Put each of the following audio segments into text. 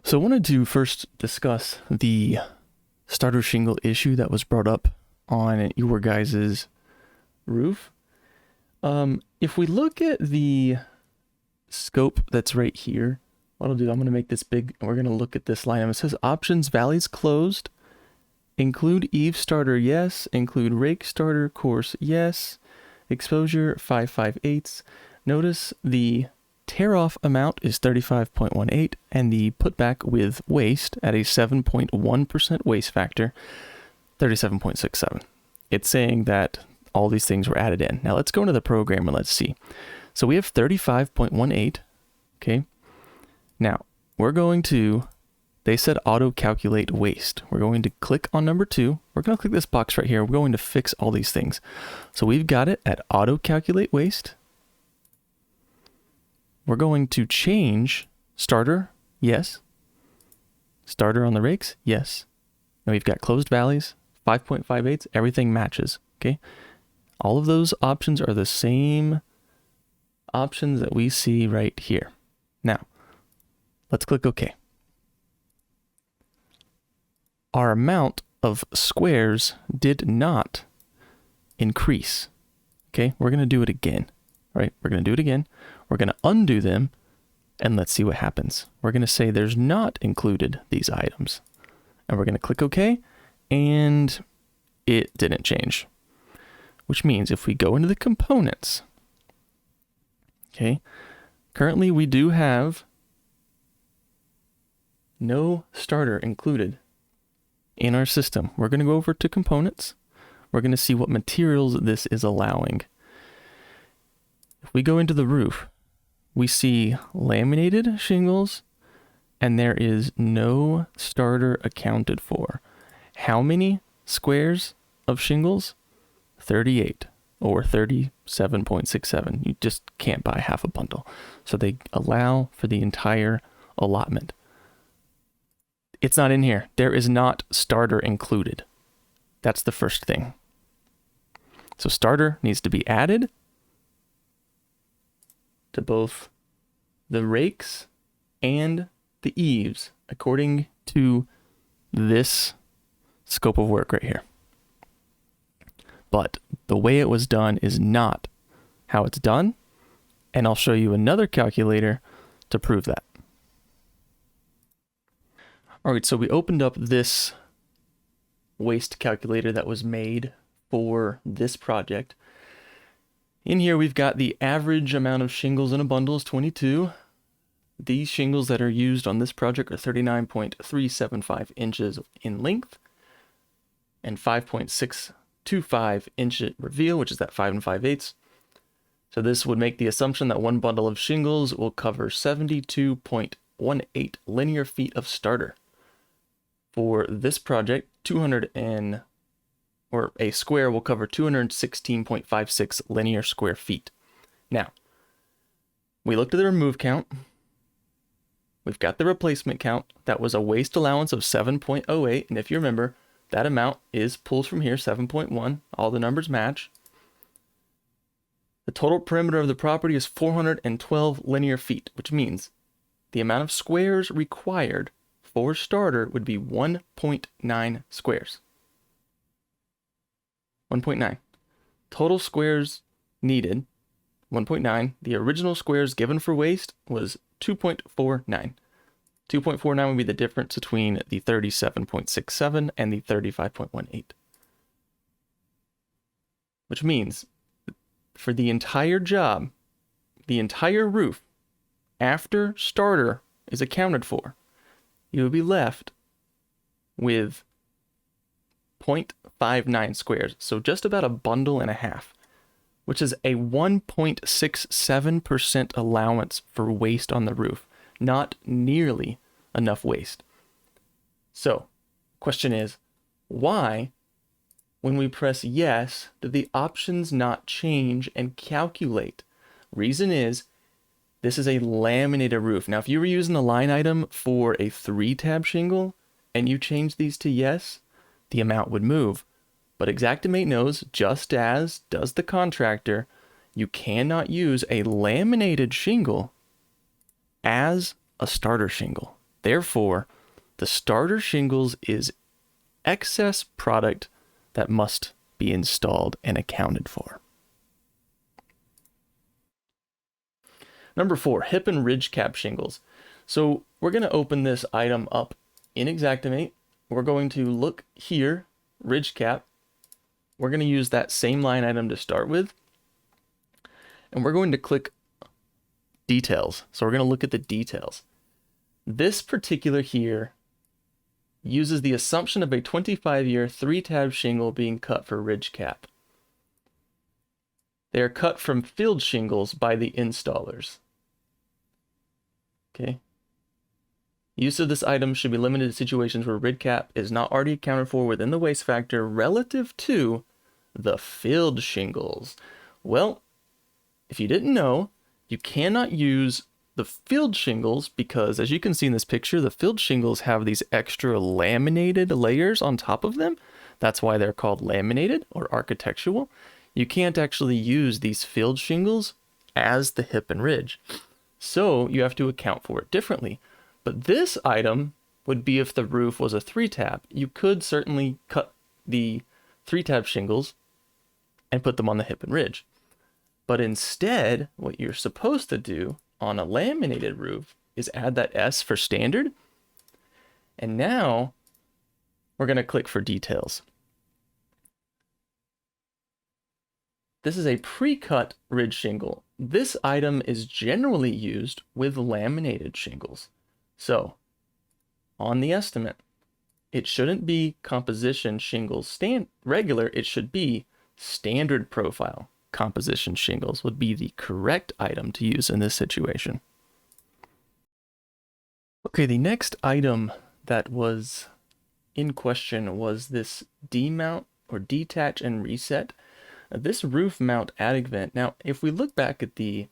So I wanted to first discuss the starter shingle issue that was brought up on your guys' roof. If we look at the scope that's right here, what I'll do, I'm going to make this big, and we're going to look at this line. It says options, valleys closed, include eave starter, yes, include rake starter, course, yes, exposure 5/5/8. Notice the tear off amount is 35.18 and the putback with waste at a 7.1% waste factor, 37.67. It's saying that all these things were added in. Now let's go into the program and let's see. So we have 35.18. Okay. Now we're going to, they said auto calculate waste. We're going to click on number 2. We're going to click this box right here. We're going to fix all these things. So we've got it at auto calculate waste. We're going to change starter, yes. Starter on the rakes, yes. Now we've got closed valleys, 5.58, everything matches, okay? All of those options are the same options that we see right here. Now, let's click OK. Our amount of squares did not increase, okay? We're going to do it again, right? We're going to do it again. We're going to undo them, and let's see what happens. We're going to say there's not included these items. And we're going to click OK, and it didn't change. Which means if we go into the components, okay, currently we do have no starter included in our system. We're going to go over to components. We're going to see what materials this is allowing. If we go into the roof, we see laminated shingles, and there is no starter accounted for. How many squares of shingles? 38 or 37.67. You just can't buy half a bundle. So they allow for the entire allotment. It's not in here. There is not starter included. That's the first thing. So starter needs to be added to both the rakes and the eaves according to this scope of work right here. But the way it was done is not how it's done, and I'll show you another calculator to prove that. All right, so we opened up this waste calculator that was made for this project. In here, we've got the average amount of shingles in a bundle is 22. These shingles that are used on this project are 39.375 inches in length and 5.625 inch reveal, which is that 5 5/8. So this would make the assumption that one bundle of shingles will cover 72.18 linear feet of starter. For this project, a square will cover 216.56 linear square feet. Now, we looked at the remove count. We've got the replacement count. That was a waste allowance of 7.08. And if you remember, that amount is pulled from here, 7.1. All the numbers match. The total perimeter of the property is 412 linear feet, which means the amount of squares required for starter would be 1.9 squares. 1.9. Total squares needed, 1.9. The original squares given for waste was 2.49. 2.49 would be the difference between the 37.67 and the 35.18. Which means for the entire job, the entire roof, after starter is accounted for, you would be left with 0.59 squares. So just about a bundle and a half, which is a 1.67% allowance for waste on the roof. Not nearly enough waste. So, question is, why, when we press yes, do the options not change and calculate? Reason is, this is a laminated roof. Now, if you were using the line item for a 3-tab shingle and you change these to yes, the amount would move. But Xactimate knows, just as does the contractor, you cannot use a laminated shingle as a starter shingle. Therefore, the starter shingles is excess product that must be installed and accounted for. Number 4, hip and ridge cap shingles. So we're going to open this item up in Xactimate. We're going to look here, ridge cap. We're going to use that same line item to start with. And we're going to click details. So we're going to look at the details. This particular here uses the assumption of a 25-year 3-tab shingle being cut for ridge cap. They are cut from field shingles by the installers. Okay. Use of this item should be limited to situations where ridge cap is not already accounted for within the waste factor relative to the field shingles. Well, if you didn't know, you cannot use the field shingles because, as you can see in this picture, the field shingles have these extra laminated layers on top of them. That's why they're called laminated or architectural. You can't actually use these field shingles as the hip and ridge. So you have to account for it differently. But this item would be if the roof was a 3-tab. You could certainly cut the 3-tab shingles and put them on the hip and ridge. But instead, what you're supposed to do on a laminated roof is add that S for standard. And now we're going to click for details. This is a pre-cut ridge shingle. This item is generally used with laminated shingles. So on the estimate, it shouldn't be composition shingles regular, it should be standard profile. Composition shingles would be the correct item to use in this situation. Okay, the next item that was in question was this demount or detach and reset. This roof mount attic vent. Now, if we look back at the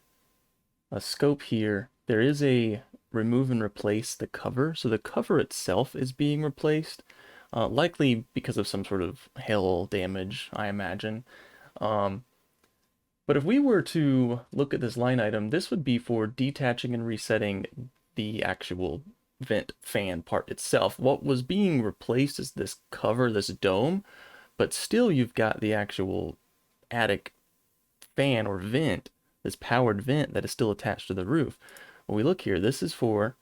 scope here, there is a remove and replace the cover. So the cover itself is being replaced, likely because of some sort of hail damage, I imagine. But if we were to look at this line item, this would be for detaching and resetting the actual vent fan part itself. What was being replaced is this cover, this dome, but still you've got the actual attic fan or vent, this powered vent that is still attached to the roof. When we look here, this is for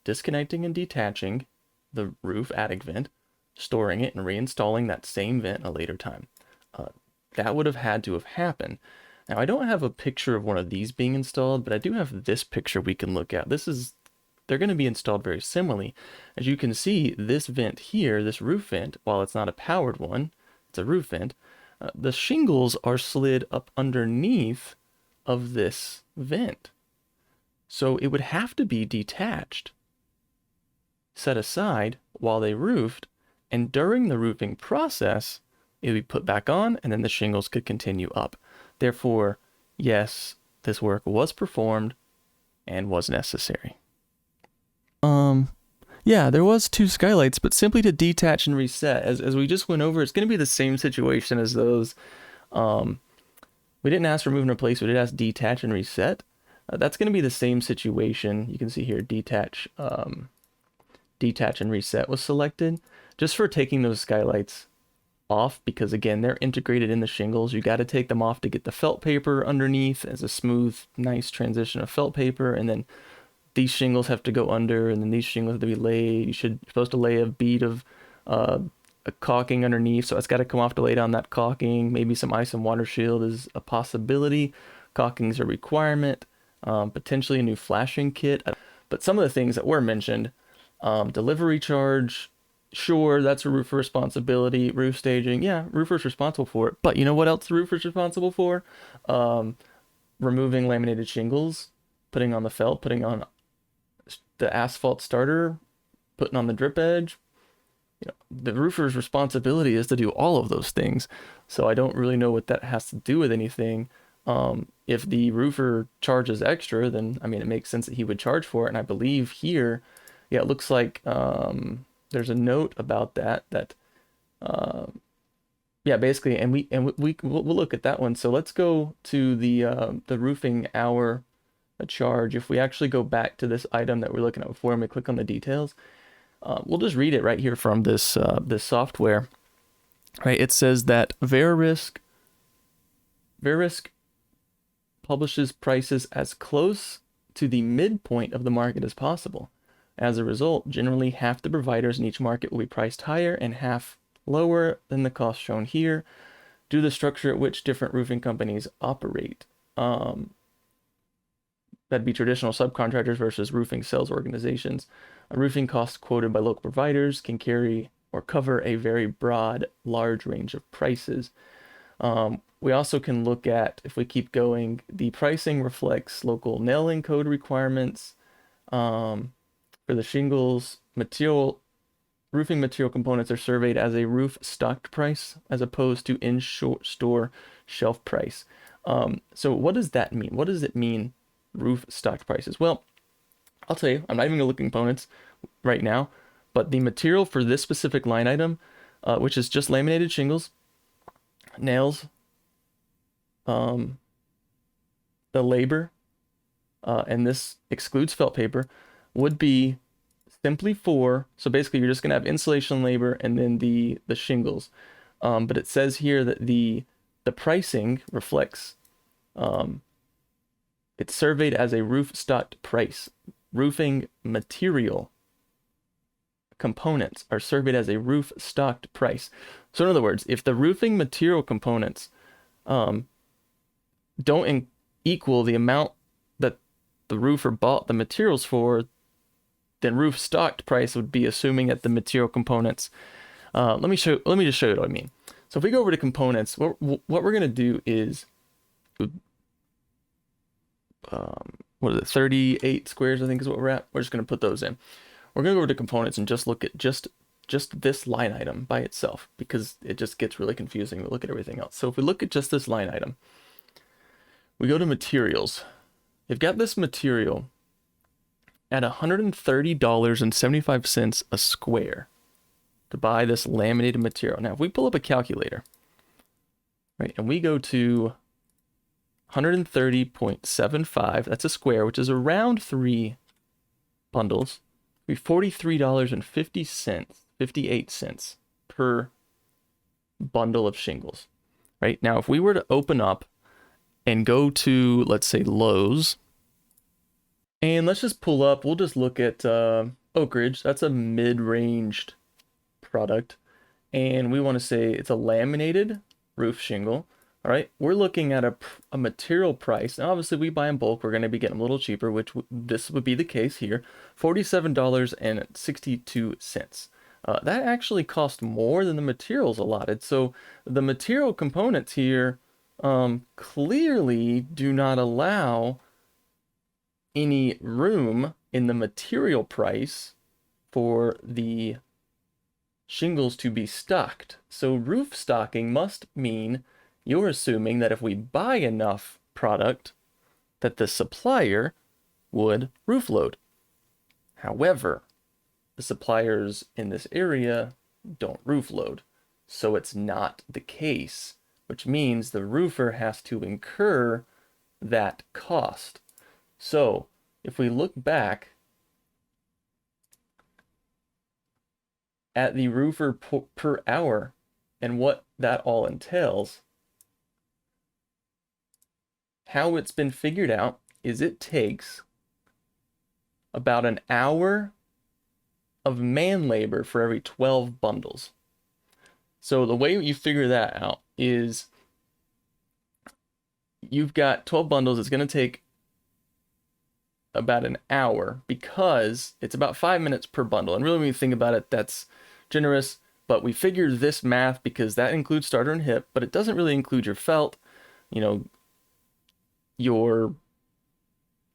disconnecting and detaching the roof attic vent, storing it and reinstalling that same vent in a later time. That would have had to have happened. Now, I don't have a picture of one of these being installed, but I do have this picture we can look at. They're going to be installed very similarly. As you can see, this vent here, this roof vent, while it's not a powered one, it's a roof vent, the shingles are slid up underneath of this vent. So it would have to be detached, set aside while they roofed, and during the roofing process, it would be put back on, and then the shingles could continue up. Therefore, yes, this work was performed and was necessary. Yeah, there was 2 skylights, but simply to detach and reset. As we just went over, it's going to be the same situation as those. We didn't ask remove and replace, we did ask detach and reset. That's going to be the same situation. You can see here, detach and reset was selected. Just for taking those skylights off, because again, they're integrated in the shingles. You got to take them off to get the felt paper underneath as a smooth, nice transition of felt paper, and then these shingles have to go under, and then these shingles have to be laid. You're supposed to lay a bead of a caulking underneath, so it's got to come off to lay down that caulking. Maybe some ice and water shield is a possibility. Caulking's a requirement. Potentially a new flashing kit. But some of the things that were mentioned, delivery charge, sure, that's a roofer responsibility. Roof staging, yeah, roofer's responsible for it. But you know what else the roofer's responsible for? Removing laminated shingles, putting on the felt, putting on the asphalt starter, putting on the drip edge. You know, the roofer's responsibility is to do all of those things. So I don't really know what that has to do with anything. If the roofer charges extra, then I mean, it makes sense that he would charge for it. And I believe here, yeah, it looks like there's a note about that yeah, basically, and we'll look at that one. So let's go to the roofing hour a charge. If we actually go back to this item that we're looking at before and we click on the details, we'll just read it right here from this this software. Right, it says that Verisk publishes prices as close to the midpoint of the market as possible. As a result, generally half the providers in each market will be priced higher and half lower than the cost shown here, due to the structure at which different roofing companies operate. That'd be traditional subcontractors versus roofing sales organizations. A roofing cost quoted by local providers can carry or cover a very broad, large range of prices. We also can look at, if we keep going, the pricing reflects local nailing code requirements. For the shingles, roofing material components are surveyed as a roof stocked price as opposed to in-store shelf price. So what does that mean? What does it mean, roof stocked prices? Well, I'll tell you, I'm not even gonna look at components right now, but the material for this specific line item, which is just laminated shingles, nails, the labor, and this excludes felt paper, would be simply so basically you're just gonna have installation labor and then the shingles. But it says here that the pricing reflects, it's surveyed as a roof stocked price. Roofing material components are surveyed as a roof stocked price. So in other words, if the roofing material components don't equal the amount that the roofer bought the materials for, then roof stocked price would be assuming that the material components. Let me just show you what I mean. So if we go over to components, what we're gonna do is, what is it, 38 squares, I think is what we're at. We're just gonna put those in. We're gonna go over to components and just look at just this line item by itself, because it just gets really confusing. We look at everything else. So if we look at just this line item, we go to materials. You've got this material at $130.75 a square to buy this laminated material. Now, if we pull up a calculator, right, and we go to 130.75, that's a square, which is around 3 bundles, be $43.58 per bundle of shingles, right? Now, if we were to open up and go to, let's say, Lowe's, and let's just pull up, we'll just look at Oak Ridge. That's a mid-ranged product. And we want to say it's a laminated roof shingle. All right, we're looking at a material price. Now, obviously, we buy in bulk. We're going to be getting a little cheaper, which this would be the case here. $47.62. That actually cost more than the materials allotted. So the material components here clearly do not allow any room in the material price for the shingles to be stocked. So roof stocking must mean you're assuming that if we buy enough product, that the supplier would roof load. However, the suppliers in this area don't roof load. So it's not the case, which means the roofer has to incur that cost. So if we look back at the roofer per hour and what that all entails, how it's been figured out is it takes about an hour of man labor for every 12 bundles. So the way you figure that out is you've got 12 bundles. It's going to take about an hour because it's about 5 minutes per bundle. And really, when you think about it, that's generous. But we figured this math because that includes starter and hip, but it doesn't really include your felt, you know, your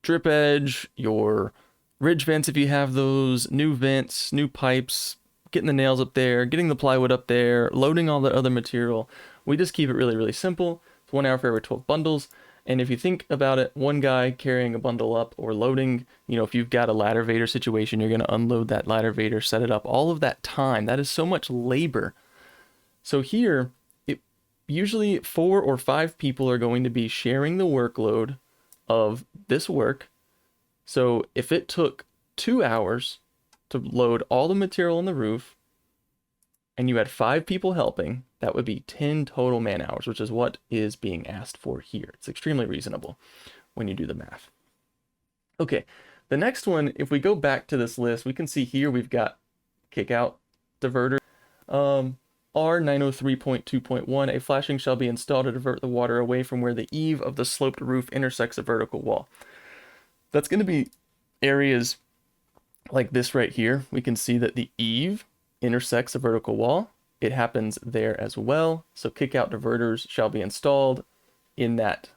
drip edge, your ridge vents if you have those, new vents, new pipes, getting the nails up there, getting the plywood up there, loading all the other material. We just keep it really, really simple. It's 1 hour for every 12 bundles. And if you think about it, one guy carrying a bundle up or loading, you know, if you've got a ladder vader situation, you're going to unload that ladder vader, set it up, all of that time, that is so much labor. So here, usually 4 or 5 people are going to be sharing the workload of this work. So if it took 2 hours to load all the material on the roof and you had 5 people helping, that would be 10 total man hours, which is what is being asked for here. It's extremely reasonable when you do the math. Okay, the next one, if we go back to this list, we can see here we've got kick out diverter. R903.2.1, a flashing shall be installed to divert the water away from where the eave of the sloped roof intersects a vertical wall. That's going to be areas like this right here. We can see that the eave intersects a vertical wall. It happens there as well. So kick out diverters shall be installed in that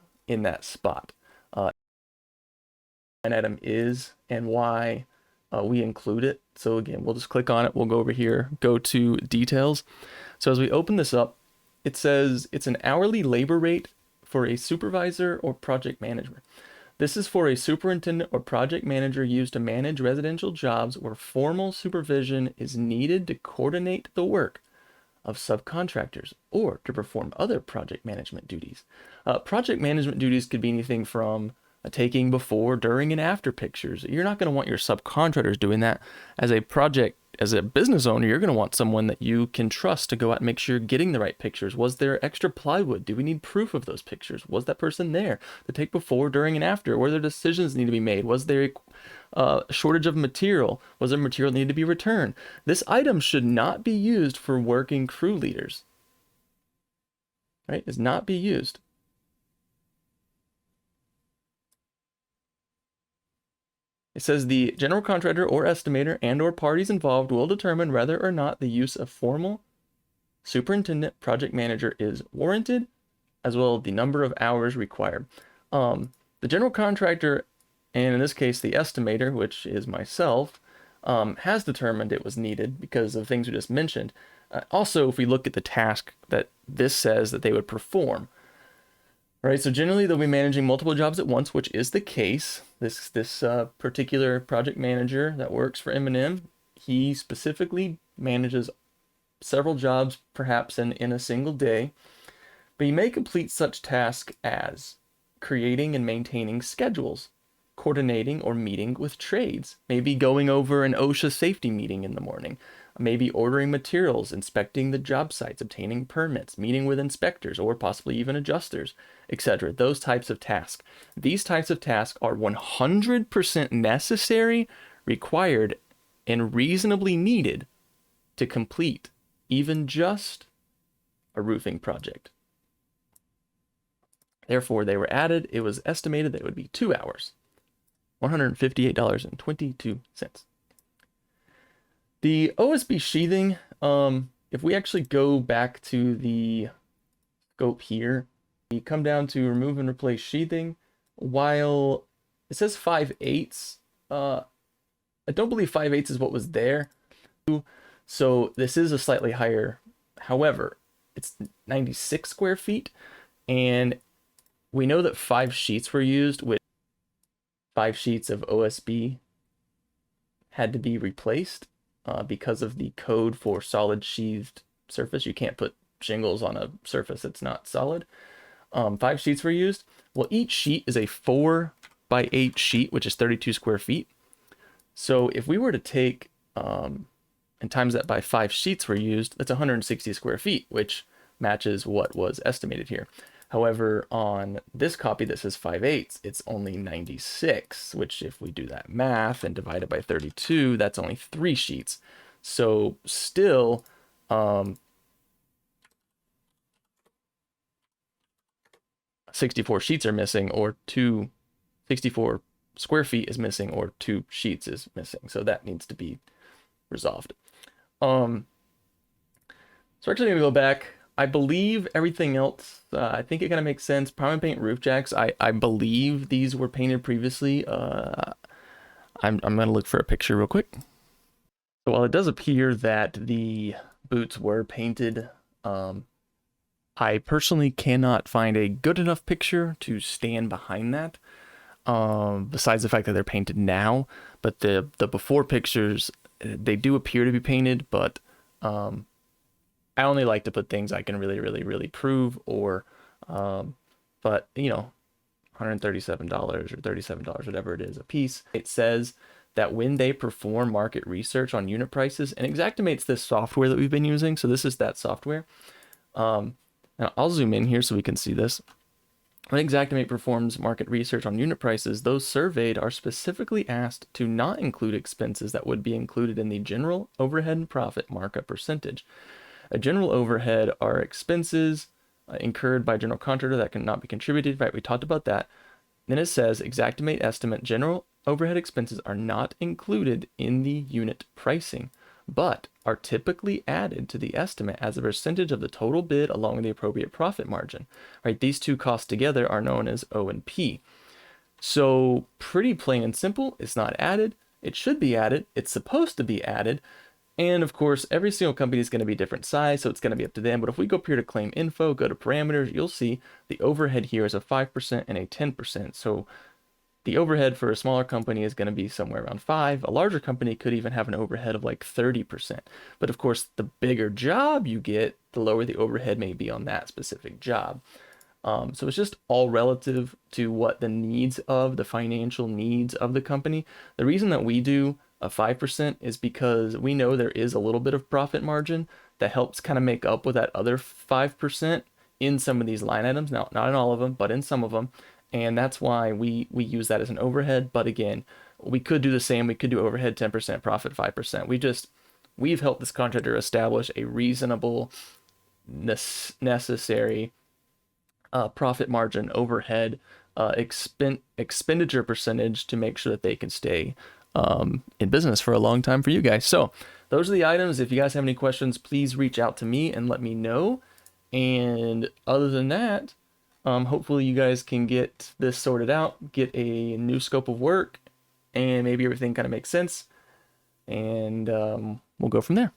spot. An item is and why we include it. So again, we'll just click on it. We'll go over here, go to details. So as we open this up, it says it's an hourly labor rate for a supervisor or project manager. This is for a superintendent or project manager used to manage residential jobs where formal supervision is needed to coordinate the work of subcontractors or to perform other project management duties. Project management duties could be anything from taking before, during, and after pictures. You're not going to want your subcontractors doing that. As a business owner, you're going to want someone that you can trust to go out and make sure you're getting the right pictures. Was there extra plywood? Do we need proof of those pictures? Was that person there to take before, during, and after? Were there decisions need to be made? Was there a shortage of material? Was there material that needed to be returned? This item should not be used for working crew leaders. Right? Is not be used. It says the general contractor or estimator and or parties involved will determine whether or not the use of formal superintendent project manager is warranted, as well as the number of hours required. The general contractor, and in this case the estimator, which is myself, has determined it was needed because of things we just mentioned. Also, if we look at the task that this says that they would perform, right, so generally they'll be managing multiple jobs at once, which is the case. This particular project manager that works for M&M, he specifically manages several jobs, perhaps in a single day. But he may complete such tasks as creating and maintaining schedules, coordinating or meeting with trades, maybe going over an OSHA safety meeting in the morning, maybe ordering materials, inspecting the job sites, obtaining permits, meeting with inspectors or possibly even adjusters, etc. Those types of tasks. These types of tasks are 100% necessary, required, and reasonably needed to complete even just a roofing project. Therefore, they were added. It was estimated that it would be 2 hours, $158.22. The OSB sheathing, if we actually go back to the scope here, we come down to remove and replace sheathing. While it says 5/8, I don't believe 5/8 is what was there. So this is a slightly higher, however, it's 96 square feet. And we know that 5 sheets were used, with 5 sheets of OSB had to be replaced. Because of the code for solid sheathed surface. You can't put shingles on a surface that's not solid. 5 sheets were used. Well, each sheet is a 4x8 sheet, which is 32 square feet. So if we were to take and times that by 5 sheets were used, that's 160 square feet, which matches what was estimated here. However, on this copy that says 5/8, it's only 96, which if we do that math and divide it by 32, that's only 3 sheets. So still, 64 sheets are missing, or 64 square feet is missing, or 2 sheets is missing. So that needs to be resolved. So we're actually gonna go back. I believe everything else, I think it kind of makes sense. Prime paint roof jacks, I believe these were painted previously. I'm going to look for a picture real quick. So while it does appear that the boots were painted, I personally cannot find a good enough picture to stand behind that. Besides the fact that they're painted now, but the before pictures, they do appear to be painted, but I only like to put things I can really prove, or but you know, $137 or $37, whatever it is a piece. It says that when they perform market research on unit prices, and Xactimate's this software that we've been using, so this is that software. Now I'll zoom in here so we can see this. When Xactimate performs market research on unit prices, those surveyed are specifically asked to not include expenses that would be included in the general overhead and profit markup percentage. A general overhead are expenses incurred by general contractor that cannot be contributed, right? We talked about that. Then it says Xactimate estimate general overhead expenses are not included in the unit pricing, but are typically added to the estimate as a percentage of the total bid along with the appropriate profit margin, right? These two costs together are known as O and P. So pretty plain and simple, it's not added. It should be added. It's supposed to be added. And of course, every single company is going to be different size, so it's going to be up to them. But if we go up here to claim info, go to parameters, you'll see the overhead here is a 5% and a 10%. So the overhead for a smaller company is going to be somewhere around 5. A larger company could even have an overhead of like 30%. But of course, the bigger job you get, the lower the overhead may be on that specific job. So it's just all relative to what the financial needs of the company. The reason that we do a 5% is because we know there is a little bit of profit margin that helps kind of make up with that other 5% in some of these line items. Now, not in all of them, but in some of them. And that's why we use that as an overhead. But again, we could do the same. We could do overhead 10%, profit 5%. We've helped this contractor establish a reasonable, necessary profit margin, overhead, expenditure percentage to make sure that they can stay in business for a long time for you guys. So those are the items. If you guys have any questions, please reach out to me and let me know. And other than that, hopefully you guys can get this sorted out, get a new scope of work, and maybe everything kind of makes sense. And we'll go from there.